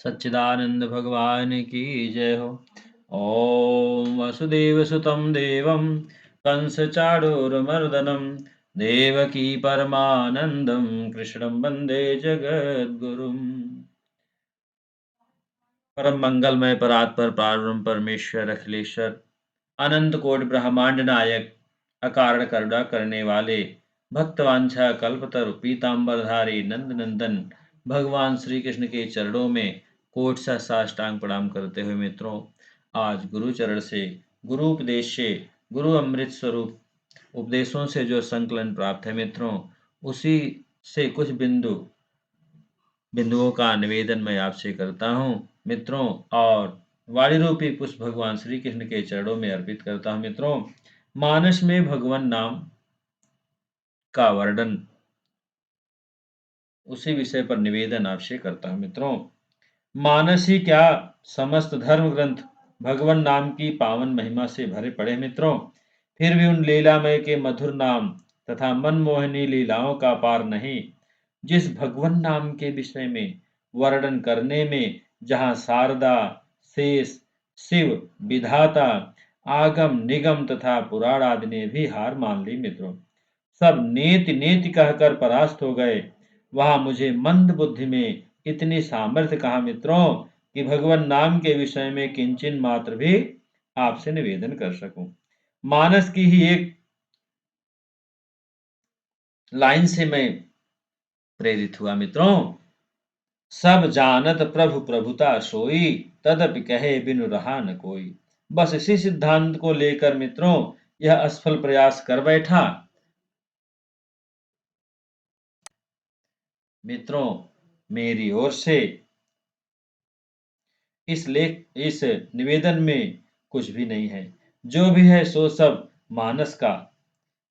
सच्चिदानंद भगवान की जय हो। ओम वसुदेव सुतं देवं कंस चाणूरमर्दनं देवकी परमानंदं कृष्णं वंदे जगद्गुरुम्। परम मंगलमय परात्पर पारब्रह्म परमेश्वर अखिलेश्वर अनंत कोटि ब्रह्मांड नायक अकारण करुणा करने वाले भक्तवांछा कल्पतरु पीतांबरधारी नंद नंदन भगवान श्री कृष्ण के चरणों में कोटि सा साष्टांग प्रणाम करते हुए मित्रों, आज गुरु चरण से, गुरु उपदेश से, गुरु अमृत स्वरूप उपदेशों से जो संकलन प्राप्त है मित्रों, उसी से कुछ बिंदुओं का निवेदन मैं आपसे करता हूँ मित्रों, और वाणी रूपी पुष्प भगवान श्री कृष्ण के चरणों में अर्पित करता हूँ मित्रों। मानस में भगवान नाम का वर्णन, उसी विषय पर निवेदन आपसे करता हूँ मित्रों। मानस ही क्या, समस्त धर्म ग्रंथ भगवान नाम की पावन महिमा से भरे पड़े मित्रों। फिर भी उन लीलामय के मधुर नाम तथा मनमोहनी लीलाओं का पार नहीं। जिस भगवान नाम के विषय में वर्णन करने में जहाँ शारदा, शेष, शिव, विधाता, आगम निगम तथा पुराण आदि ने भी हार मान ली मित्रों, सब नेति नेति कहकर परास्त हो गए, वहां मुझे मंद बुद्धि में इतनी सामर्थ्य कहा मित्रों कि भगवान नाम के विषय में किंचन मात्र भी आपसे निवेदन कर सकूं। मानस की ही एक लाइन से मैं प्रेरित हुआ मित्रों। सब जानत प्रभु प्रभुता सोई, तदपि कहे बिनु रहा न कोई। बस इसी सिद्धांत को लेकर मित्रों यह असफल प्रयास कर बैठा। मित्रों, मेरी ओर से इस निवेदन में कुछ भी नहीं है। जो भी है सो सब मानस का,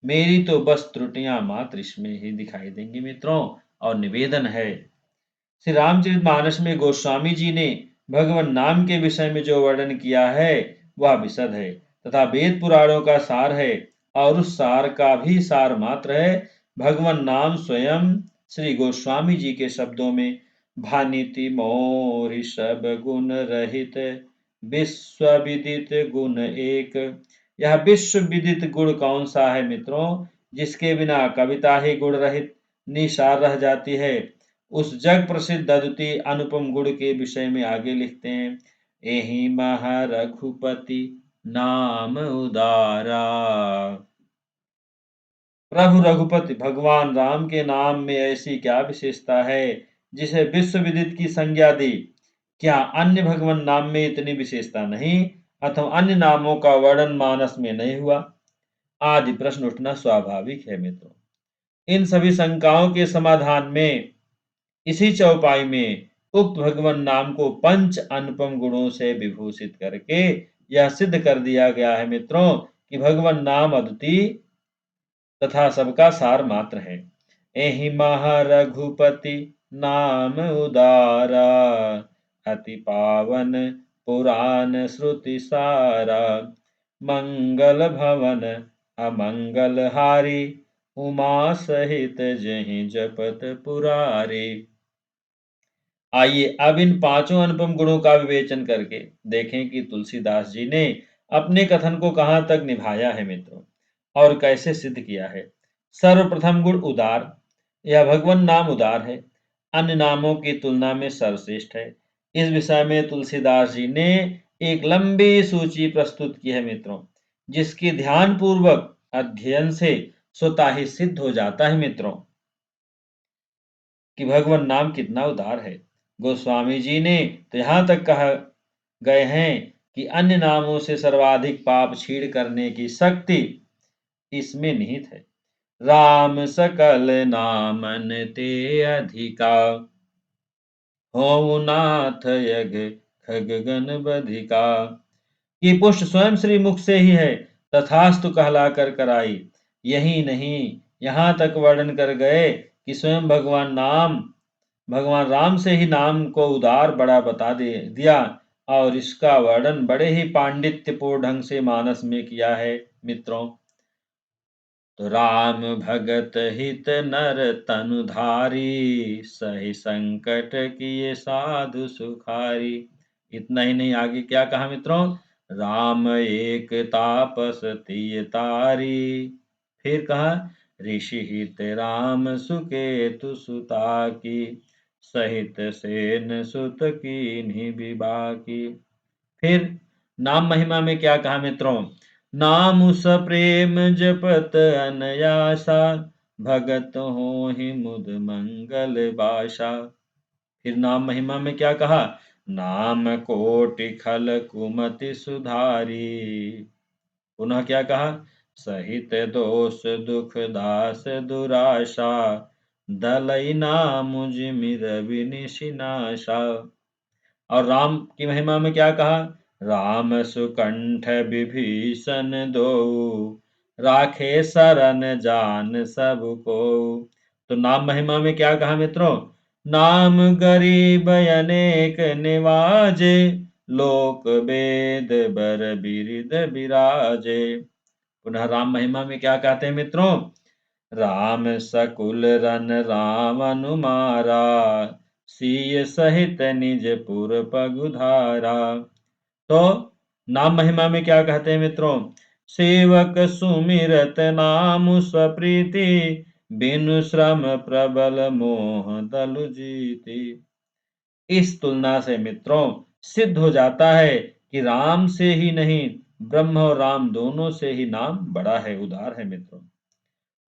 मेरी तो बस त्रुटियां मात्र इसमें ही दिखाई देंगी मित्रों। और निवेदन है, श्री रामचरितमानस में गोस्वामी जी ने भगवान नाम के विषय में जो वर्णन किया है वह विशद है तथा वेद पुराणों का सार है, और उस सार का भी सार मात्र है भगवान नाम स्वयं श्री गोस्वामी जी के शब्दों में। भानिति मोरि सब गुण रहित, विश्व विदित गुण एक। यह विश्व विदित गुण कौन सा है मित्रों, जिसके बिना कविता ही गुण रहित निसार रह जाती है। उस जग प्रसिद्ध अद्वितीय अनुपम गुण के विषय में आगे लिखते हैं, एहि महारघुपति नाम उदारा। प्रभु रघुपति भगवान राम के नाम में ऐसी क्या विशेषता है जिसे विश्व विदित की संज्ञा दी। क्या अन्य भगवान नाम में इतनी विशेषता नहीं, अथवा अन्य नामों का वर्णन मानस में नहीं हुआ आदि प्रश्न उठना स्वाभाविक है मित्रों। इन सभी शंकाओं के समाधान में इसी चौपाई में उक्त भगवान नाम को पंच अनुपम गुणों से विभूषित करके यह सिद्ध कर दिया गया है मित्रों कि भगवान नाम अद्वितीय तथा सबका सार मात्र है। एहि महारघुपति नाम उदारा, अति पावन पुराण श्रुति सारा। मंगल भवन अमंगल हारी, उमा सहित जहि जपत पुरारी। आइए अब इन पांचों अनुपम गुणों का विवेचन करके देखें कि तुलसीदास जी ने अपने कथन को कहां तक निभाया है मित्रों, और कैसे सिद्ध किया है। सर्वप्रथम गुण उदार। यह भगवान नाम उदार है, अन्य नामों की तुलना में सर्वश्रेष्ठ है। इस विषय में तुलसीदास जी ने एक लंबी सूची प्रस्तुत की है मित्रों, जिसके ध्यान पूर्वक अध्ययन से स्वतः ही सिद्ध हो जाता है मित्रों कि भगवान नाम कितना उदार है। गोस्वामी जी ने तो यहाँ तक कहा गए हैं कि अन्य नामों से सर्वाधिक पाप छीड़ करने की शक्ति इसमें निहित है। राम सकल नामन ते अधिका, होऊ नाथ यज्ञ खग गण बधिका। ये पुष्ट स्वयं श्री मुख से ही है, तथास्तु कहलाकर कराई। यही नहीं, यहाँ तक वर्णन कर गए कि स्वयं भगवान राम से ही नाम को उदार बड़ा बता दिया, और इसका वर्णन बड़े ही पांडित्यपूर्ण ढंग से मानस में किया है मित्रों। तो राम भगत हित नर तनुधारी, सही संकट किए साधु सुखारी। इतना ही नहीं, आगे क्या कहा मित्रों, राम एक तापस तिय तारी। फिर कहा ऋषि हित राम सुकेतु सुता की, सहित सेन सुत कीन्ही विभा की। फिर नाम महिमा में क्या कहा मित्रों, नाम सप्रेम जपत अनयासा, भगत हो ही मुद मंगल बाशा। फिर नाम महिमा में क्या कहा, नाम कोटि खल कुमति सुधारी। पुनः क्या कहा, सहित दोष दुख दास दुराशा, दलई नाम जिमिर विनिशिनाशा। और राम की महिमा में क्या कहा, राम सुकंठ विभीषण दो, राखे शरण जान सबको। तो नाम महिमा में क्या कहा मित्रों, नाम गरीब अनेक निवाजे, लोक वेद बर बिरिद बिराजे। पुनः राम महिमा में क्या कहते हैं मित्रों, राम सकुल रन रावण मारा, सीय सहित निज पुर पगुधारा। तो नाम महिमा में क्या कहते हैं मित्रों, सेवक सुमिरत नाम स्वप्रीति, बिनु श्रम प्रबल मोह दलु जीति। इस तुलना से मित्रों सिद्ध हो जाता है कि राम से ही नहीं, ब्रह्म और राम दोनों से ही नाम बड़ा है, उदार है मित्रों।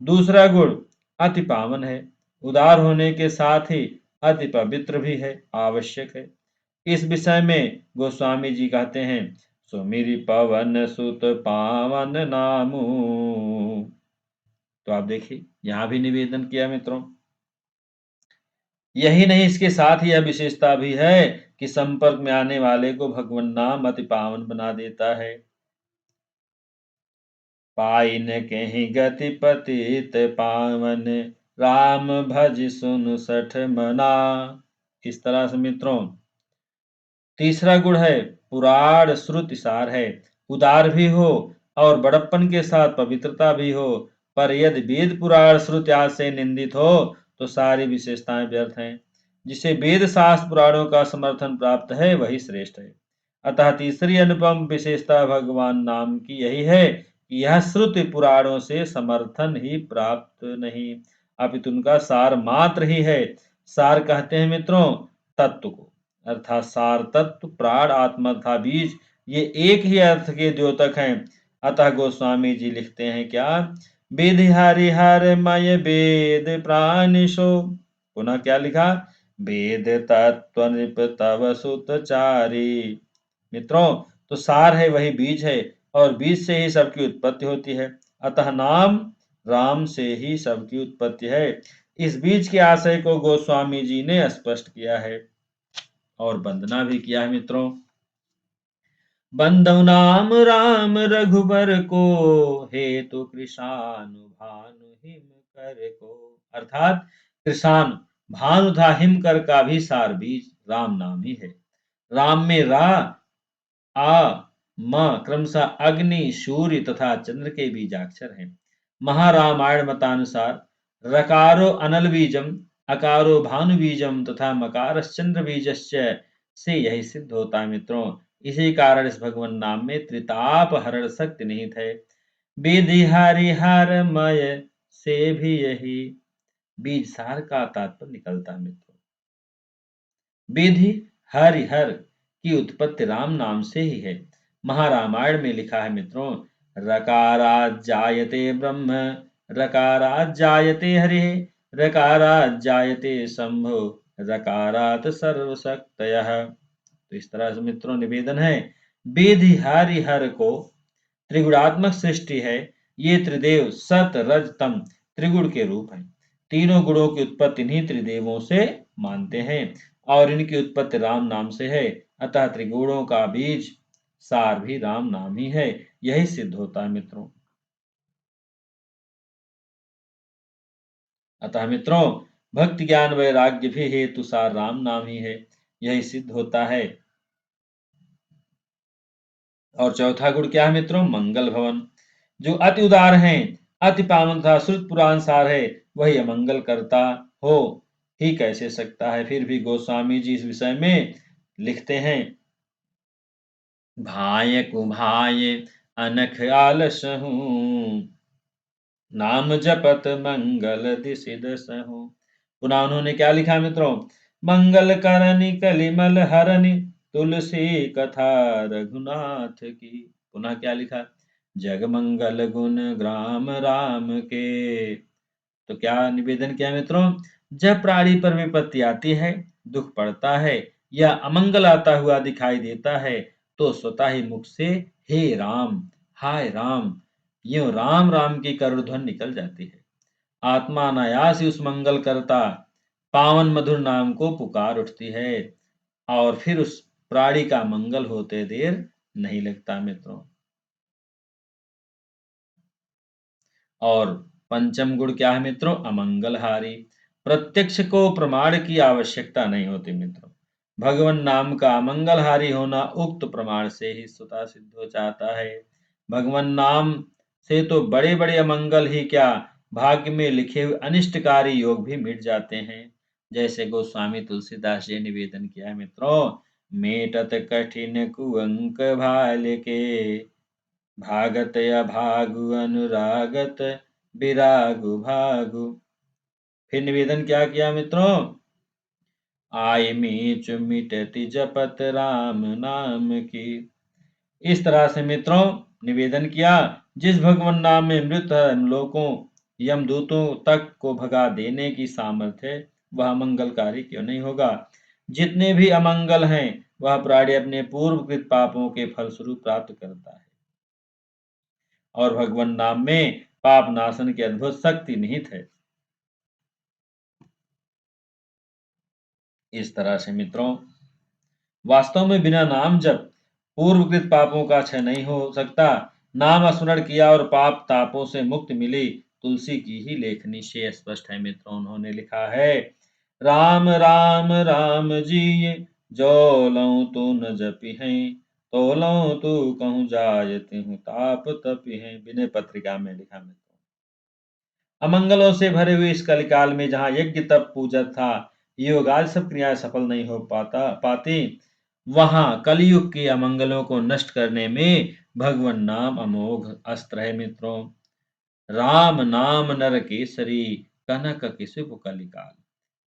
दूसरा गुण अति पावन है, उदार होने के साथ ही अति पवित्र भी है, आवश्यक है। इस विषय में गोस्वामी जी कहते हैं, सुमिरि पवन सुत पावन नामू। तो आप देखिए यहां भी निवेदन किया मित्रों। यही नहीं, इसके साथ ही यह विशेषता भी है कि संपर्क में आने वाले को भगवान नाम अति पावन बना देता है। पाइन कहीं गति पतित पावन, राम भज सुन सठ मना। इस तरह से मित्रों तीसरा गुण है पुराण श्रुति सार है, उदार भी हो और बड़प्पन के साथ पवित्रता भी हो। पर यदि वेद पुराण श्रुति आदि से निंदित हो तो सारी विशेषताएं व्यर्थ हैं। जिसे वेद शास्त्र पुराणों का समर्थन प्राप्त है वही श्रेष्ठ है। अतः तीसरी अनुपम विशेषता भगवान नाम की यही है कि यह श्रुति पुराणों से समर्थन ही प्राप्त नहीं, अपितु उनका सार मात्र ही है। सार कहते हैं मित्रों तत्व को, अर्थात सार तत्व, प्राण, आत्मा तथा बीज, ये एक ही अर्थ के द्योतक हैं। अतः गोस्वामी जी लिखते हैं क्या, विधि हरिहर मय वेद प्राणिशो। पुनः क्या लिखा, वेद तत्व नृप तव सुतचारी। मित्रों तो सार है वही बीज है, और बीज से ही सबकी उत्पत्ति होती है। अतः नाम राम से ही सबकी उत्पत्ति है। इस बीज के आशय को गोस्वामी जी ने स्पष्ट किया है और वंदना भी किया है मित्रों। बंदौ नाम राम रघुबर को, हेतु कृषानु भानु हिम कर को। अर्थात कृषान भानु तथा हिमकर का भी सार बीज राम नाम ही है। राम में रा, आ, म क्रमशः अग्नि, सूर्य तथा चंद्र के बीजाक्षर हैं। महारामायण मतानुसार रकारो अनल बीजम, अकारो भानु बीजम तथा मकारश्चंद्र बीजस्य से यही सिद्ध होता है मित्रों। इसी कारण इस भगवान नाम में त्रिताप हरण शक्ति निहित है। विधि हरिहरमय से भी यही बीज सार का तात्पर्य निकलता है मित्रों। विधि हरिहर की उत्पत्ति राम नाम से ही है। महारामायण में लिखा है मित्रों, रकारात् जायते ब्रह्म, रकारात् जायते हरिः, रकारात् जायते शंभो, रकारात् सर्वशक्तयः। तो इस तरह से मित्रों निवेदन है, वेद हरिहर को त्रिगुणात्मक सृष्टि है। ये त्रिदेव सत रज तम त्रिगुण के रूप हैं। तीनों गुणों की उत्पत्ति इन्हीं त्रिदेवों से मानते हैं और इनकी उत्पत्ति राम नाम से है। अतः त्रिगुणों का बीज सार भी राम नाम ही है। यही सिद्ध होता है मित्रों। अतः मित्रों भक्ति ज्ञान वैराग्य भी हेतु सार राम नाम ही है। यही सिद्ध होता है। और चौथा गुण क्या है मित्रों, मंगल भवन। जो अति उदार हैं, अति पावन तथा श्रुत पुराणसार है, वही अमंगल करता हो ही कैसे सकता है। फिर भी गोस्वामी जी इस विषय में लिखते हैं, भाय कुभाय अनख आलस हूँ, नाम जपत मंगल दिसि दसहु। पुनः उन्होंने क्या लिखा मित्रों, मंगल करनि कलिमल हरनि, तुलसी कथा रघुनाथ की। पुनः क्या लिखा, जग मंगल गुण ग्राम राम के। तो क्या निवेदन किया मित्रों, जब प्राणी पर विपत्ति आती है, दुख पड़ता है या अमंगल आता हुआ दिखाई देता है, तो स्वतः ही मुख से हे राम, हाय राम, यूं राम राम की करुण ध्वनि निकल जाती है। आत्मा अनायास ही उस मंगल करता पावन मधुर नाम को पुकार उठती है, और फिर उस प्राणी का मंगल होते देर नहीं लगता मित्रों। और पंचम गुण क्या है मित्रों, अमंगलहारी। प्रत्यक्ष को प्रमाण की आवश्यकता नहीं होती मित्रों। भगवान नाम का अमंगलहारी होना उक्त प्रमाण से ही स्वतः सिद्ध हो जाता है। भगवान नाम से तो बड़े बड़े अमंगल ही क्या, भाग्य में लिखे हुए अनिष्टकारी योग भी मिट जाते हैं। जैसे गोस्वामी तुलसीदास जी निवेदन किया है मित्रों, मेटत कठिन कुअंक भाल के, भागत अभागु अनुरागत विरागु भागु। फिर निवेदन क्या किया मित्रों, आय मीच मिटति जपत राम नाम की। इस तरह से मित्रों निवेदन किया, जिस भगवान नाम में मृत लोकों यमदूतों तक को भगा देने की सामर्थ्य है, वह मंगलकारी क्यों नहीं होगा। जितने भी अमंगल हैं, वह प्राणी अपने पूर्वकृत पापों के फलस्वरूप प्राप्त करता है, और भगवान नाम में पाप नाशन की अद्भुत शक्ति निहित है। इस तरह से मित्रों वास्तव में बिना नाम जप पूर्वकृत पापों का क्षय नहीं हो सकता। नाम स्मरण किया और पाप तापों से मुक्ति मिली, तुलसी की ही लेखनी से स्पष्ट है मित्रों। उन्होंने लिखा है, राम राम राम जी जो लऊं तू न जपि हैं, तो लऊं तू कहूँ जायति हूँ ताप तपि हैं। विनय पत्रिका में लिखा मित्रों। अमंगलों से भरे हुए इस कलिकाल में जहाँ यज्ञ तप पूजा था, योग आदि सब क्रियाएं सफल नहीं हो पाती, वहां कलयुग के अमंगलों को नष्ट करने में भगवान नाम अमोघ अस्त्र है मित्रों। राम नाम नर केसरी, कनक किसुप कलिकाल।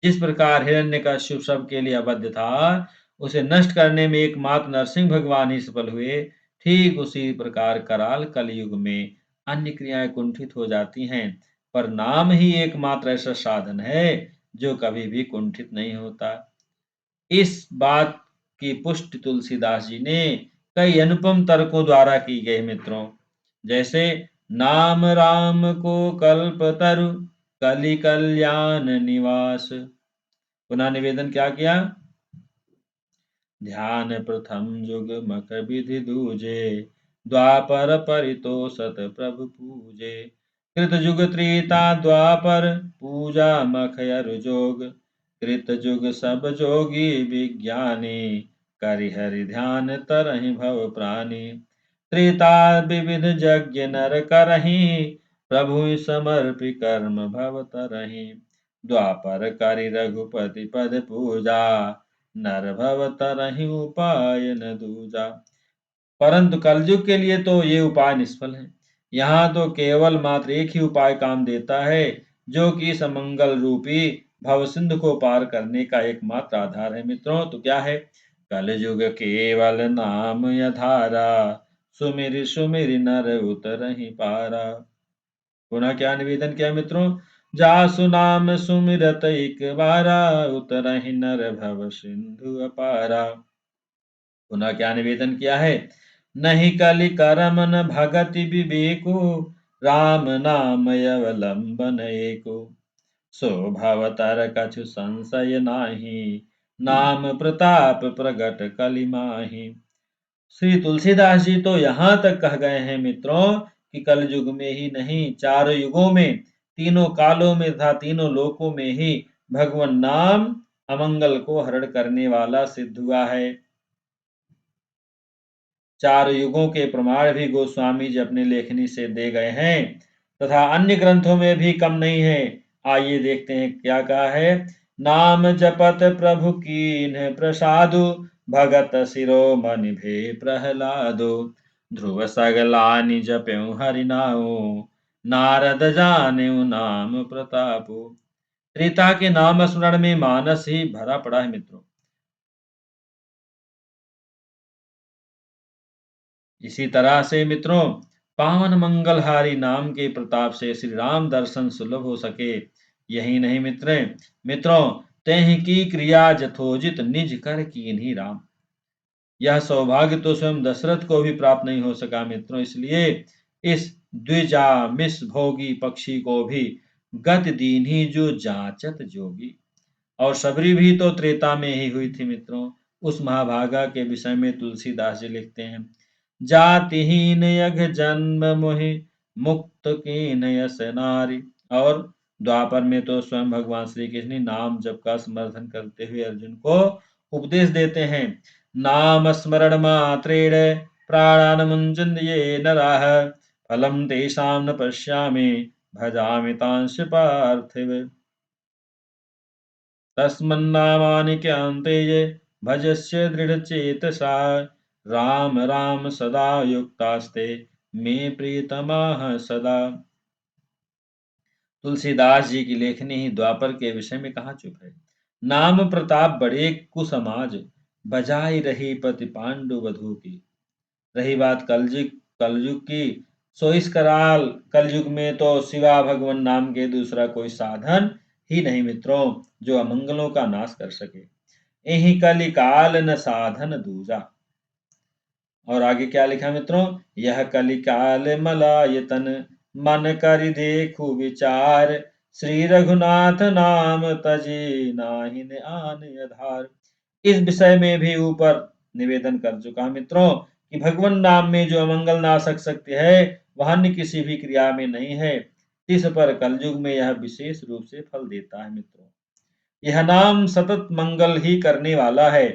जिस प्रकार हिरण्यकश्यप सबके लिए अवध्य था, उसे नष्ट करने में एकमात्र नरसिंह भगवान ही सफल हुए, ठीक उसी प्रकार कराल कलयुग में अन्य क्रियाएं कुंठित हो जाती हैं, पर नाम ही एकमात्र ऐसा साधन है जो कभी भी कुंठित नहीं होता। इस बात की पुष्टि तुलसीदास जी ने कई अनुपम तर्कों द्वारा की गई मित्रों। जैसे, नाम राम को कल्प तरु, कलि कल्याण निवास। पुनः निवेदन क्या किया, ध्यान प्रथम जुग मख विधि दूजे, द्वापर परितोषत प्रभु पूजे। कृत जुग त्रेता द्वापर, पूजा मख अरु जोग, कृत जुग सब जोगी विज्ञानी, करि हरि ध्यान तरहि भव प्राणी। त्रेता विविध यज्ञ नर करहि, प्रभु समर्पि कर्म भव तरहि। द्वापर करि रघुपति पद पूजा, नर भव तरहि उपाय न दूजा। परंतु कलयुग के लिए तो ये उपाय निष्फल है। यहाँ तो केवल मात्र एक ही उपाय काम देता है, जो कि इस मंगल रूपी भव सिंधु को पार करने का एकमात्र आधार है मित्रों। तो क्या है, कलयुग केवल नाम यधारा, सुमिर सुमिर नर उतरहि पारा। पुनः क्या निवेदन किया मित्रों, जासु नाम सुमिरत एक बारा, उतरहि नर भव सिंधु अपारा। पुनः क्या निवेदन किया है, नहीं कलि करम न भगति विवेको, राम नाम अवलंबन एको। सो भवतर कछु संशय नाही, नाम प्रताप प्रगट कलि माही। श्री तुलसीदास जी तो यहाँ तक कह गए हैं मित्रों कि कल युग में ही नहीं, चारों युगों में, तीनों कालों में तथा तीनों लोकों में ही भगवान नाम अमंगल को हरण करने वाला सिद्ध हुआ है। चार युगों के प्रमाण भी गोस्वामी जी अपने लेखनी से दे गए हैं। तथा अन्य ग्रंथों में भी कम नहीं है। आइए देखते हैं क्या कहा है। नाम जपत प्रभु कीन्ह प्रसादु, भगत शिरोमणि भे प्रहलादो। ध्रुव सगलानि जप्यउ हरि नाउ, नारद जानेउ नाम प्रतापु। त्रेता के नाम स्मरण में मानस ही भरा पड़ा है मित्रों। इसी तरह से मित्रों, पावन मंगलहारी नाम के प्रताप से श्री राम दर्शन सुलभ हो सके। यही नहीं मित्रों, तेहि की क्रिया जथोजित निज कर कीन्ही राम। यह सौभाग्य तो स्वयं दशरथ को भी प्राप्त नहीं हो सका मित्रों। इसलिए इस द्विजामिष भोगी पक्षी को भी गति दीन्ही जो जाचत जोगी। और शबरी भी तो त्रेता में ही हुई थी मित्रों। उस महाभागा के विषय में तुलसीदास जी लिखते हैं, जातिहीन यज्ञ जन्म मोहि, मुक्त कीन यस नारी। और द्वापर में तो स्वयं भगवान श्री कृष्ण ने नाम जप का समर्थन करते हुए अर्जुन को उपदेश देते हैं। नाम स्मरण मात्रेण प्राणान मुंजन ये नराः, फलम तेषां न पश्यामि भजामि तांश पार्थिव। तस्मन्नामानि क्यान्तेय भजस्य दृढ़चेतसा, राम राम सदा युक्तास्ते मे प्रियतमाः सदा। तुलसीदास जी की लेखनी ही द्वापर के विषय में कहाँ चुप है। नाम प्रताप बड़े कुसमाज, बजाई रही पति पांडु वधू की। रही बात कलयुग की, सो इस कराल कलयुग में तो सिवा भगवान नाम के दूसरा कोई साधन ही नहीं मित्रों, जो अमंगलों का नाश कर सके। यही कलिकाल न साधन दूजा। और आगे क्या लिखा मित्रों, यह कलिकाल मलायतन, मन करि देखु विचार। श्री रघुनाथ नाम तजी नाहिन आन आधार। इस विषय में भी ऊपर निवेदन कर चुका मित्रों कि भगवान नाम में जो अमंगल नाशक शक्ति है वह अन्य किसी भी क्रिया में नहीं है। इस पर कलयुग में यह विशेष रूप से फल देता है मित्रों। यह नाम सतत मंगल ही करने वाला है,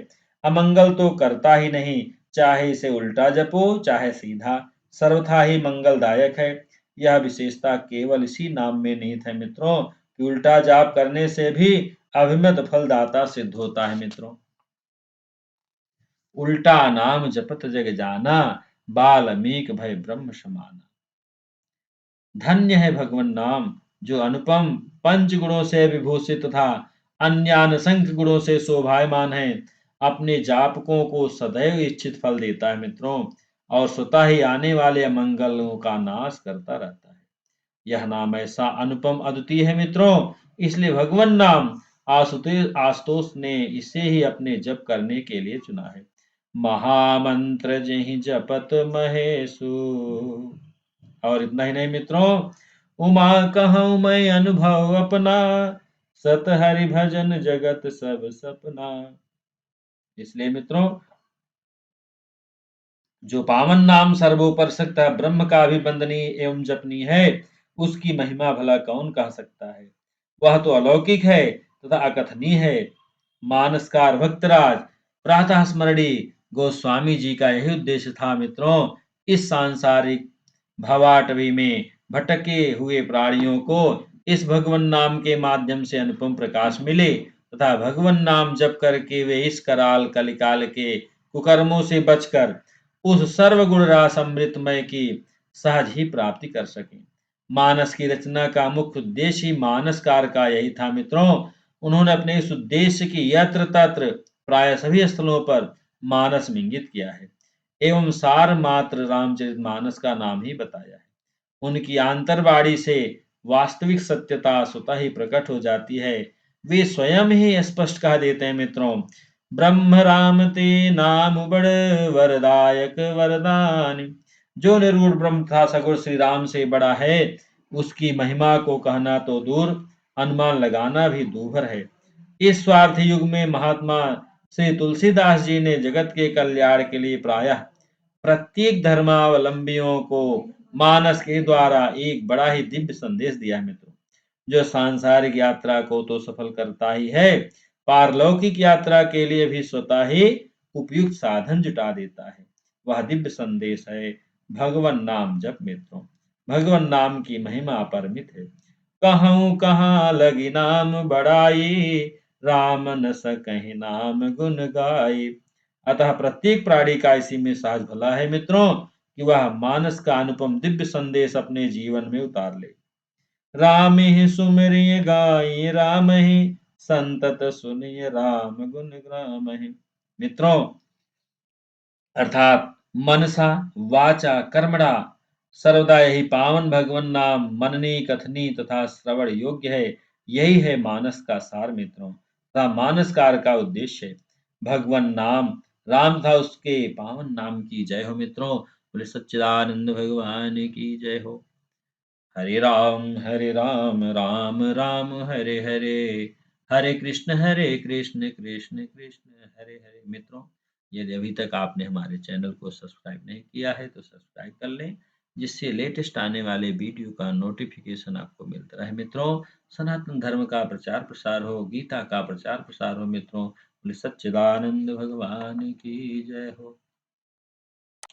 अमंगल तो करता ही नहीं। चाहे इसे उल्टा जपो चाहे सीधा, सर्वथा ही मंगलदायक है। यह विशेषता केवल इसी नाम में निहित है मित्रों कि उल्टा जाप करने से भी अभिमत फलदाता सिद्ध होता है मित्रों। उल्टा नाम जपत जग जाना, बाल्मीक भय ब्रह्म समाना। धन्य है भगवान नाम जो अनुपम पंच गुणों से विभूषित तथा अन्य असंख्य गुणों से शोभायमान है। अपने जापकों को सदैव इच्छित फल देता है मित्रों, और स्वतः ही आने वाले अमंगलों का नाश करता रहता है। यह नाम ऐसा अनुपम अद्वितीय है मित्रों, इसलिए भगवान नाम आशुतोष ने इसे ही अपने जप करने के लिए चुना है। महामंत्र जहि जपत महेशु। और इतना ही नहीं मित्रों, उमा कहूँ मैं अनुभव अपना, सत हरि भजन जगत सब सपना। इसलिए मित्रों, जो पावन नाम सर्वोपर सकता ब्रह्म का भी वंदनीय एवं जपनीय है, उसकी महिमा भला कौन कह सकता है। वह तो अलौकिक है तथा अकथनीय है। मानसकार भक्तराज प्रातः स्मरणी गोस्वामी जी का यही उद्देश्य था मित्रों। इस सांसारिक भवाटवी में भटके हुए प्राणियों को इस भगवन नाम के माध्यम से अनुपम प्रकाश मिले तथा भगवन नाम जप करके वे इस कराल कलिकाल के कुकर्मों से बचकर उस सर्वगुण रास अमृतमय की सहज ही प्राप्ति कर सके। मानस की रचना का मुख्य उद्देश्य ही मानसकार का यही था मित्रों। उन्होंने अपने इस उद्देश्य की यत्र तत्र प्राय सभी स्थलों पर मानस में इंगित किया है एवं सार मात्र रामचरितमानस का नाम ही बताया है। उनकी आंतरवाणी से वास्तविक सत्यता स्वतः ही प्रकट हो जाती है। वे स्वयं ही स्पष्ट कह देते हैं मित्रों, ब्रह्म राम ते नाम बड़ वरदायक वरदान। जो निर्गुण ब्रह्म था सगुण श्री राम से बड़ा है, उसकी महिमा को कहना तो दूर, अनुमान लगाना भी दूभर है। इस स्वार्थी युग में महात्मा श्री तुलसीदास जी ने जगत के कल्याण के लिए प्रायः प्रत्येक धर्मावलंबियों को मानस के द्वारा एक बड़ा ही दिव्य संदेश दिया है मित्रों, जो सांसारिक यात्रा को तो सफल करता ही है, पारलौकिक यात्रा के लिए भी स्वतः ही उपयुक्त साधन जुटा देता है। वह दिव्य संदेश है भगवन नाम जप मित्रों। भगवन नाम की महिमा अपरमित है। कहूँ कहाँ लगी नाम बढ़ाई, राम न सकहि नाम गुण गाई। अतः प्रत्येक प्राणी का इसी में सहज भला है मित्रों कि वह मानस का अनुपम दिव्य संदेश अपने जीवन में उतार ले। राम ही सुमिरिय गाई राम ही, संतत सुनिय राम गुण ग्राम ही। मित्रों, अर्थात मनसा वाचा कर्मणा सर्वदा यही पावन भगवन नाम मननी कथनी तथा श्रवण योग्य है। यही है मानस का सार मित्रों, तथा मानस कार्य का उद्देश्य है। भगवन नाम, राम तथा उसके पावन नाम की जय हो मित्रों। बोले सच्चिदानंद भगवान की जय हो। हरे राम राम राम हरे हरे, हरे कृष्ण कृष्ण कृष्ण हरे हरे। मित्रों, यदि अभी तक आपने हमारे चैनल को सब्सक्राइब नहीं किया है तो सब्सक्राइब कर लें, जिससे लेटेस्ट आने वाले वीडियो का नोटिफिकेशन आपको मिलता रहे। मित्रों, सनातन धर्म का प्रचार प्रसार हो, गीता का प्रचार प्रसार हो मित्रों। बोले सच्चिदानंद भगवान की जय हो।